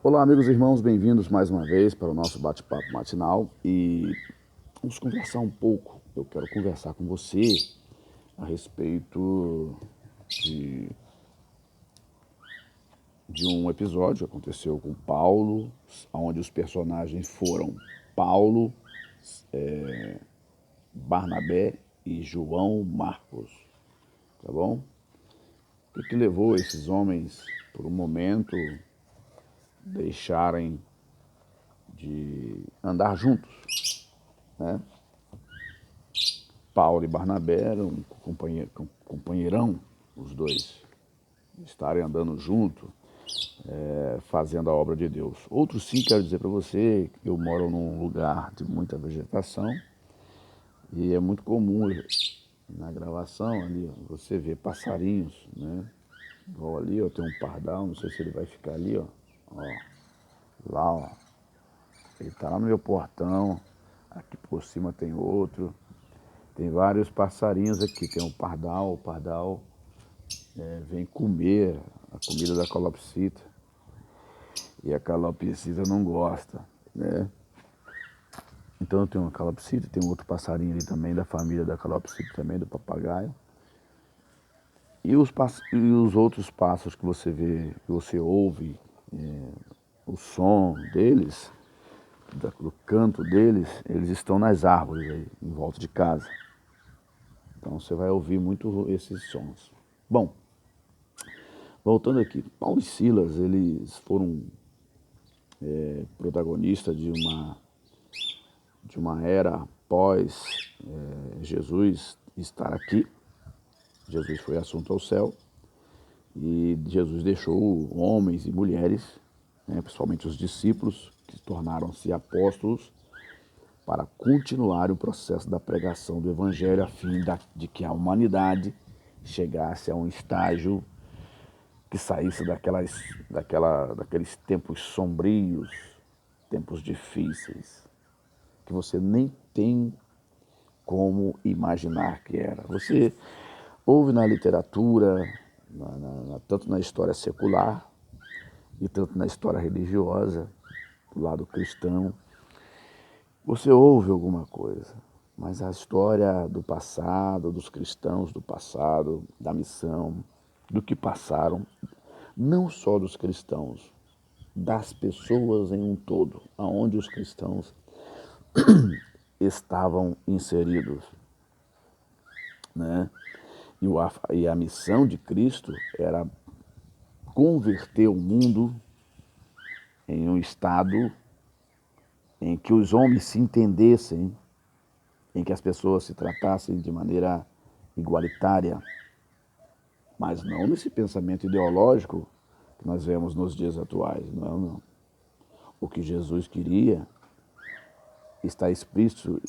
Olá, amigos e irmãos, bem-vindos mais uma vez para o nosso bate-papo matinal e vamos conversar um pouco. Eu quero conversar com você a respeito de, de um episódio que aconteceu com Paulo, onde os personagens foram Paulo, Barnabé e João Marcos, tá bom? O que levou esses homens, por um momento, deixarem de andar juntos, né? Paulo e Barnabé eram companheirão, os dois, estarem andando junto, fazendo a obra de Deus. Outros sim, quero dizer para você, eu moro num lugar de muita vegetação e é muito comum na gravação ali você ver passarinhos, né? Igual ali, ó, tem um pardal, não sei se ele vai ficar ali, ó, lá, ó. Ele tá lá no meu portão, aqui por cima tem outro. Tem vários passarinhos aqui, tem o pardal vem comer a comida da calopsita e a calopsita não gosta, né? Então tem uma calopsita, tem um outro passarinho ali também da família da calopsita também, do papagaio. E os outros pássaros que você vê, que você ouve, o som deles, do canto deles, eles estão nas árvores aí, em volta de casa. Então você vai ouvir muito esses sons. Bom, voltando aqui, Paulo e Silas, eles foram protagonistas de uma era após Jesus estar aqui. Jesus foi assunto ao céu e Jesus deixou homens e mulheres, né, principalmente os discípulos, que tornaram-se apóstolos, para continuar o processo da pregação do Evangelho, a fim de que a humanidade chegasse a um estágio que saísse daqueles tempos sombrios, tempos difíceis, que você nem tem como imaginar que era. Você ouve na literatura, tanto na história secular e tanto na história religiosa, do lado cristão, você ouve alguma coisa, mas a história do passado, dos cristãos do passado, da missão, do que passaram, não só dos cristãos, das pessoas em um todo, aonde os cristãos estavam inseridos, né? E a missão de Cristo era converter o mundo em um estado em que os homens se entendessem, em que as pessoas se tratassem de maneira igualitária, mas não nesse pensamento ideológico que nós vemos nos dias atuais, não. O que Jesus queria está explícito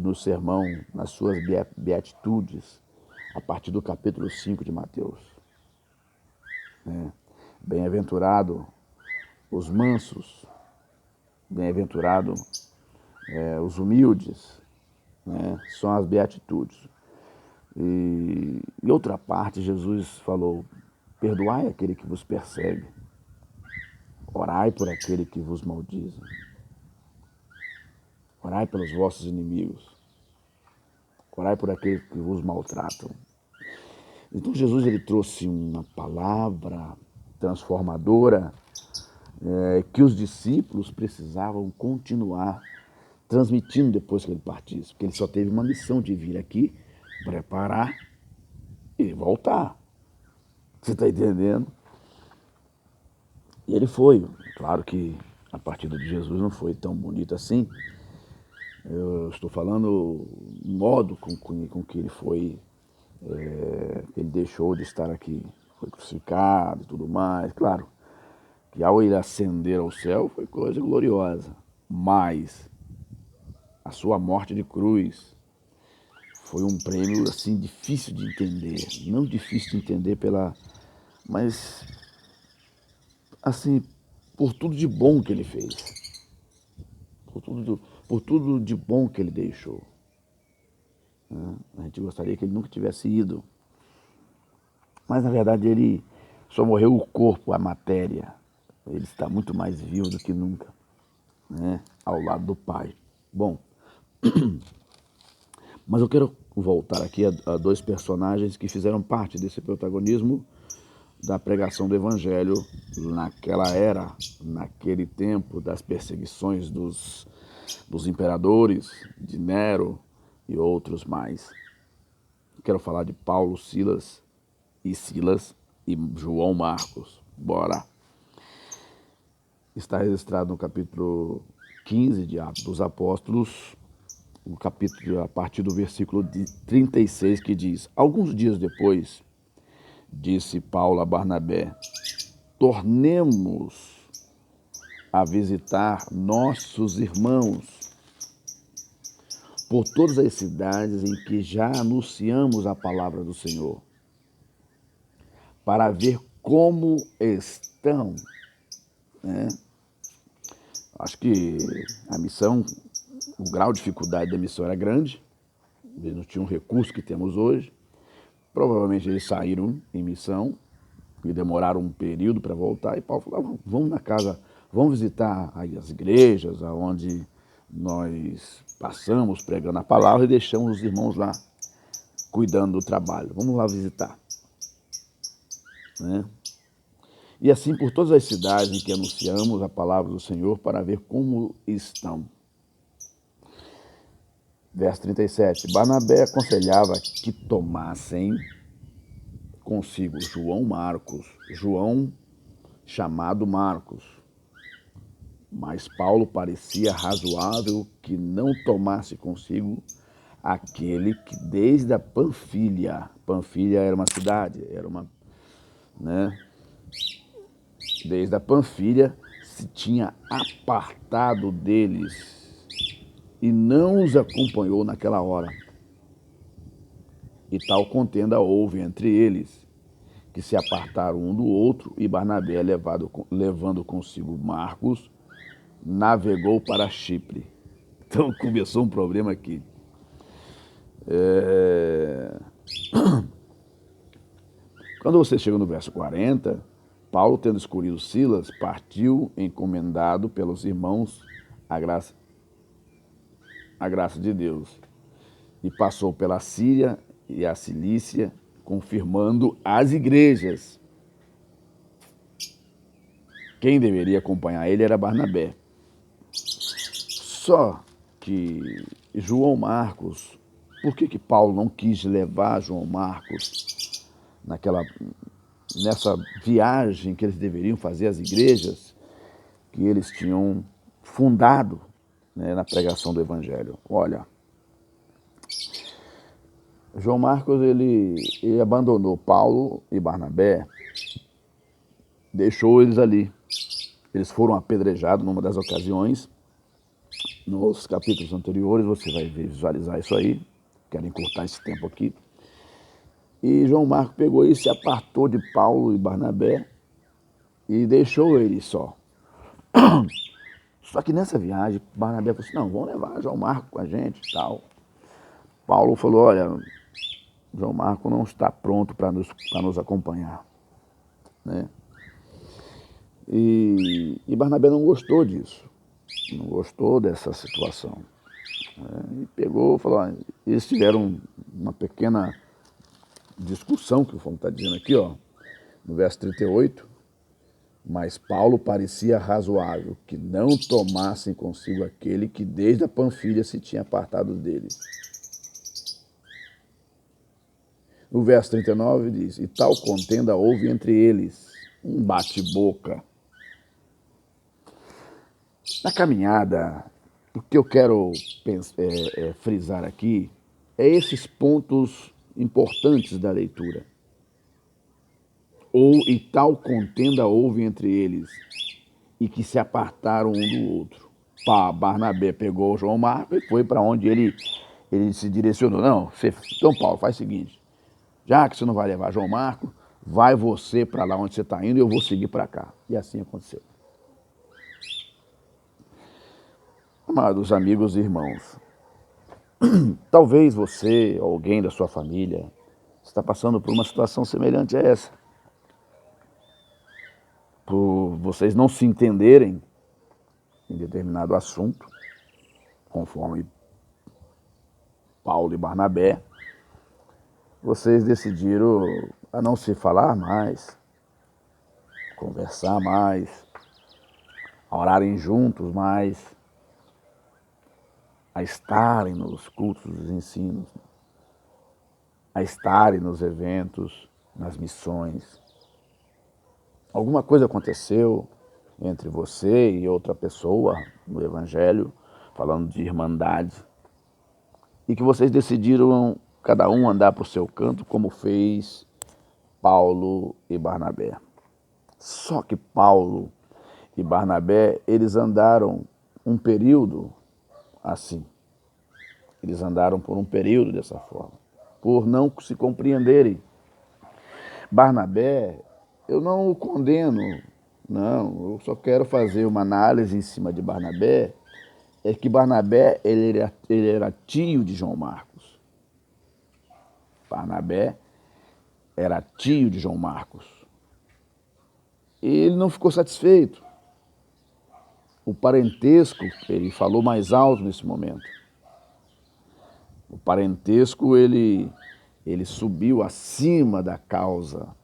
no sermão, nas suas beatitudes, a partir do capítulo 5 de Mateus. Bem-aventurado os mansos, bem-aventurado os humildes, né? São as beatitudes. E em outra parte, Jesus falou: perdoai aquele que vos persegue, orai por aquele que vos maldiz, orai pelos vossos inimigos, orai por aqueles que vos maltratam. Então Jesus ele trouxe uma palavra transformadora que os discípulos precisavam continuar transmitindo depois que ele partisse, porque ele só teve uma missão de vir aqui, preparar e voltar. Você está entendendo? E ele foi. Claro que a partida de Jesus não foi tão bonita assim. Eu estou falando o modo com que ele foi, ele deixou de estar aqui, foi crucificado e tudo mais. Claro que ao ele ascender ao céu foi coisa gloriosa, mas a sua morte de cruz foi um prêmio assim difícil de entender, não difícil de entender mas assim por tudo de bom que ele fez, por tudo de bom que ele deixou. A gente gostaria que ele nunca tivesse ido, mas na verdade ele só morreu o corpo, a matéria, Ele está muito mais vivo do que nunca, né? Ao lado do Pai. Bom, mas eu quero voltar aqui a dois personagens que fizeram parte desse protagonismo da pregação do Evangelho naquela era, naquele tempo das perseguições dos imperadores, de Nero e outros mais. Quero falar de Paulo, Silas e João Marcos. Bora! Está registrado no capítulo 15 de Atos dos Apóstolos, o capítulo a partir do versículo 36, que diz: Alguns dias depois, disse Paulo a Barnabé, tornemos a visitar nossos irmãos por todas as cidades em que já anunciamos a palavra do Senhor, para ver como estão, né? Acho que a missão, o grau de dificuldade da missão era grande, eles não tinham o recurso que temos hoje. Provavelmente eles saíram em missão e demoraram um período para voltar. E Paulo falou, vamos na casa, vamos visitar as igrejas onde nós passamos pregando a palavra e deixamos os irmãos lá cuidando do trabalho. Vamos lá visitar, né? E assim por todas as cidades em que anunciamos a palavra do Senhor para ver como estão. Verso 37. Barnabé aconselhava que tomassem consigo João chamado Marcos. Mas Paulo parecia razoável que não tomasse consigo aquele que desde a Panfilha era uma cidade, né? Desde a Panfilha se tinha apartado deles e não os acompanhou naquela hora. E tal contenda houve entre eles, que se apartaram um do outro, e Barnabé, levando consigo Marcos, navegou para Chipre. Então começou um problema aqui. Quando você chega no verso 40, Paulo, tendo escolhido Silas, partiu encomendado pelos irmãos a graça de Deus, e passou pela Síria e a Cilícia, confirmando as igrejas. Quem deveria acompanhar ele era Barnabé. Só que João Marcos, por que Paulo não quis levar João Marcos nessa viagem que eles deveriam fazer às igrejas que eles tinham fundado, né, na pregação do Evangelho? Olha, João Marcos ele abandonou Paulo e Barnabé, deixou eles ali. Eles foram apedrejados numa das ocasiões. Nos capítulos anteriores você vai visualizar isso aí. Quero encurtar esse tempo aqui. E João Marcos pegou e se apartou de Paulo e Barnabé e deixou eles só. Só que nessa viagem, Barnabé falou assim, não, vamos levar João Marcos com a gente e tal. Paulo falou, olha, João Marcos não está pronto para nos acompanhar, né? E Barnabé não gostou disso, não gostou dessa situação, né? E pegou e falou, eles tiveram uma pequena discussão, que o Fome está dizendo aqui, ó, no verso 38, mas Paulo parecia razoável que não tomassem consigo aquele que desde a Panfilha se tinha apartado deles. No verso 39 diz, e tal contenda houve entre eles, um bate-boca. Na caminhada, o que eu quero frisar aqui é esses pontos importantes da leitura. E tal contenda houve entre eles, e que se apartaram um do outro. Barnabé pegou João Marcos e foi para onde ele se direcionou. Não, então Paulo, faz o seguinte, já que você não vai levar João Marcos, vai você para lá onde você está indo e eu vou seguir para cá. E assim aconteceu. Amados amigos e irmãos, talvez você, ou alguém da sua família, está passando por uma situação semelhante a essa. Por vocês não se entenderem em determinado assunto, conforme Paulo e Barnabé, vocês decidiram a não se falar mais, conversar mais, a orarem juntos mais, a estarem nos cultos dos ensinos, a estarem nos eventos, nas missões. Alguma coisa aconteceu entre você e outra pessoa no Evangelho, falando de irmandade, e que vocês decidiram cada um andar para o seu canto, como fez Paulo e Barnabé. Só que Paulo e Barnabé, eles andaram um período assim. Eles andaram por um período dessa forma, por não se compreenderem. Barnabé, eu não o condeno, não, eu só quero fazer uma análise em cima de Barnabé, é que Barnabé, ele era tio de João Marcos. Barnabé era tio de João Marcos. E ele não ficou satisfeito. O parentesco, ele falou mais alto nesse momento. O parentesco, ele subiu acima da causa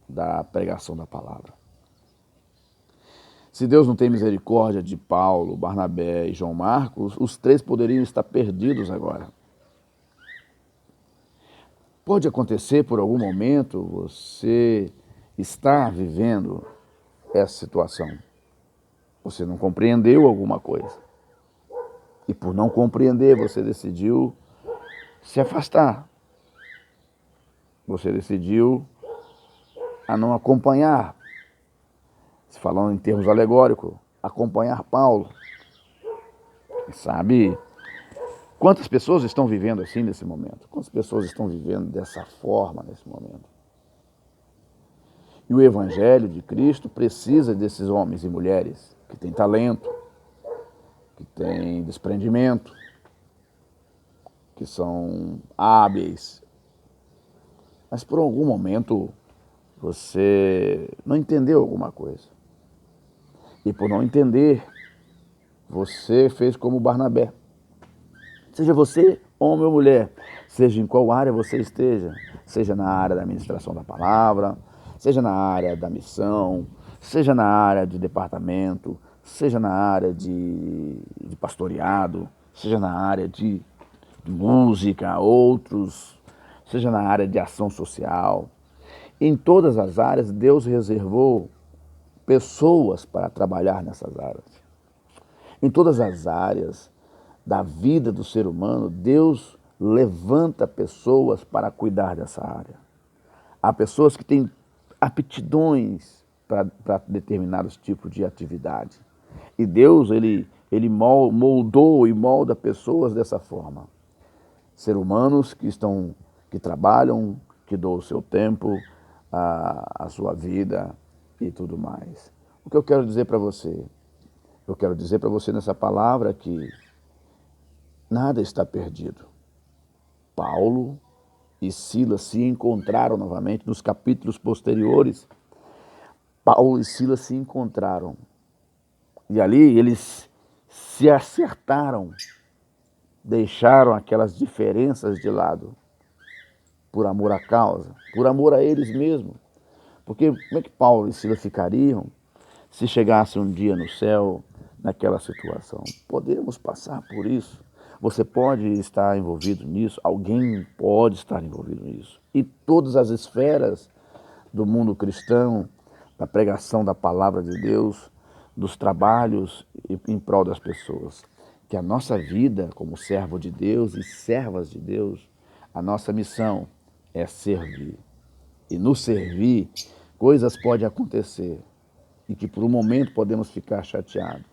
da pregação da palavra. Se Deus não tem misericórdia de Paulo, Barnabé e João Marcos, os três poderiam estar perdidos agora. Pode acontecer por algum momento você estar vivendo essa situação. Você não compreendeu alguma coisa. E por não compreender, você decidiu se afastar. Você decidiu a não acompanhar, falando em termos alegóricos, acompanhar Paulo. Sabe quantas pessoas estão vivendo assim nesse momento? Quantas pessoas estão vivendo dessa forma nesse momento? E o Evangelho de Cristo precisa desses homens e mulheres que têm talento, que têm desprendimento, que são hábeis. Mas por algum momento você não entendeu alguma coisa. E por não entender, você fez como Barnabé. Seja você, homem ou mulher, seja em qual área você esteja, seja na área da administração da palavra, seja na área da missão, seja na área de departamento, seja na área de pastoreado, seja na área de música, outros, seja na área de ação social. Em todas as áreas, Deus reservou pessoas para trabalhar nessas áreas. Em todas as áreas da vida do ser humano, Deus levanta pessoas para cuidar dessa área. Há pessoas que têm aptidões para determinados tipos de atividade. E Deus, ele moldou e molda pessoas dessa forma. Seres humanos que trabalham, que doam o seu tempo, a sua vida e tudo mais. O que eu quero dizer para você? Eu quero dizer para você nessa palavra que nada está perdido. Paulo e Silas se encontraram novamente nos capítulos posteriores. Paulo e Silas se encontraram. E ali eles se acertaram, deixaram aquelas diferenças de lado, por amor à causa, por amor a eles mesmos. Porque como é que Paulo e Silas ficariam se chegasse um dia no céu naquela situação? Podemos passar por isso. Você pode estar envolvido nisso, alguém pode estar envolvido nisso. E todas as esferas do mundo cristão, da pregação da palavra de Deus, dos trabalhos em prol das pessoas. Que a nossa vida como servo de Deus e servas de Deus, a nossa missão é servir. E no servir, coisas podem acontecer e que por um momento podemos ficar chateados.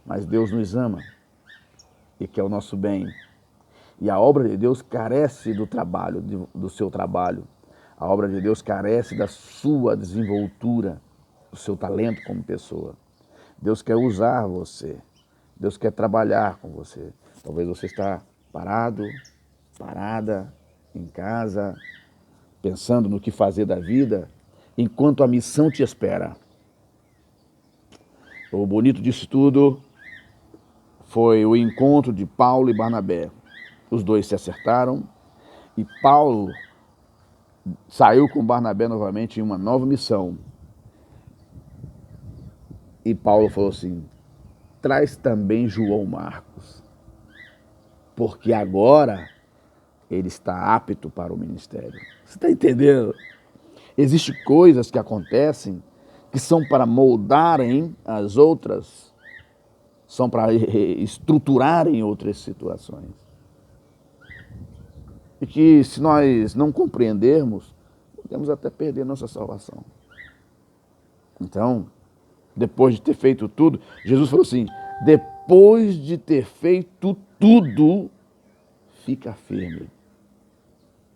Mas Deus nos ama e quer o nosso bem. E a obra de Deus carece do trabalho, do seu trabalho. A obra de Deus carece da sua desenvoltura, do seu talento como pessoa. Deus quer usar você. Deus quer trabalhar com você. Talvez você está parado, parada, em casa, pensando no que fazer da vida, enquanto a missão te espera. O bonito disso tudo foi o encontro de Paulo e Barnabé. Os dois se acertaram e Paulo saiu com Barnabé novamente em uma nova missão. E Paulo falou assim: traz também João Marcos, porque agora ele está apto para o ministério. Você está entendendo? Existem coisas que acontecem que são para moldarem as outras, são para estruturarem outras situações. E que se nós não compreendermos, podemos até perder nossa salvação. Então, depois de ter feito tudo, Jesus falou assim: depois de ter feito tudo, fica firme.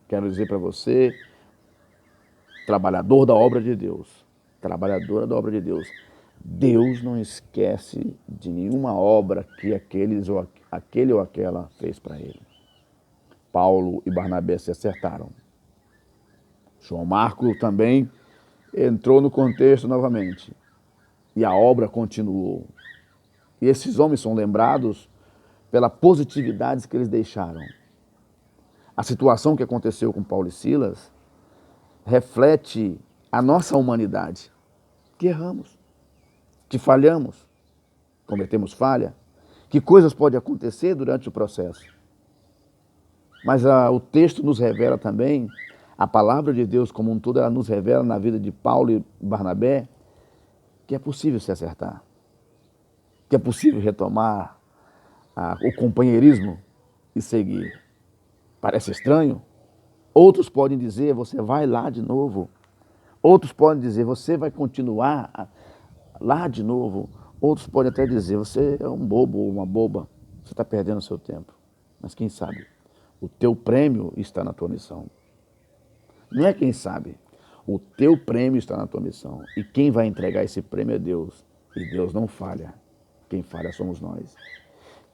Quero dizer para você, trabalhador da obra de Deus, trabalhadora da obra de Deus, Deus não esquece de nenhuma obra que aquele ou aquela fez para ele. Paulo e Barnabé se acertaram. João Marcos também entrou no contexto novamente. E a obra continuou. E esses homens são lembrados pela positividade que eles deixaram. A situação que aconteceu com Paulo e Silas reflete a nossa humanidade, que erramos, que falhamos, cometemos falha, que coisas podem acontecer durante o processo. Mas o texto nos revela também, a palavra de Deus como um todo, ela nos revela na vida de Paulo e Barnabé, que é possível se acertar, que é possível retomar o companheirismo e seguir. Parece estranho? Outros podem dizer, você vai lá de novo. Outros podem dizer, você vai continuar lá de novo. Outros podem até dizer, você é um bobo ou uma boba, você está perdendo o seu tempo. Mas quem sabe? O teu prêmio está na tua missão. Não é quem sabe. O teu prêmio está na tua missão. E quem vai entregar esse prêmio é Deus. E Deus não falha. Quem falha somos nós.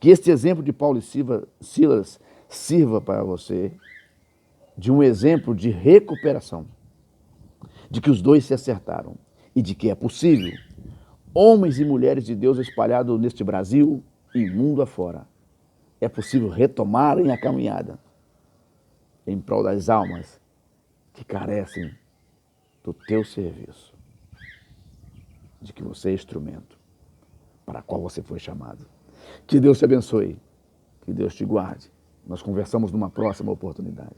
Que este exemplo de Paulo e Silas sirva para você de um exemplo de recuperação. De que os dois se acertaram. E de que é possível. Homens e mulheres de Deus espalhados neste Brasil e mundo afora. É possível retomarem a caminhada em prol das almas que carecem do teu serviço, de que você é instrumento para qual você foi chamado. Que Deus te abençoe, que Deus te guarde. Nós conversamos numa próxima oportunidade.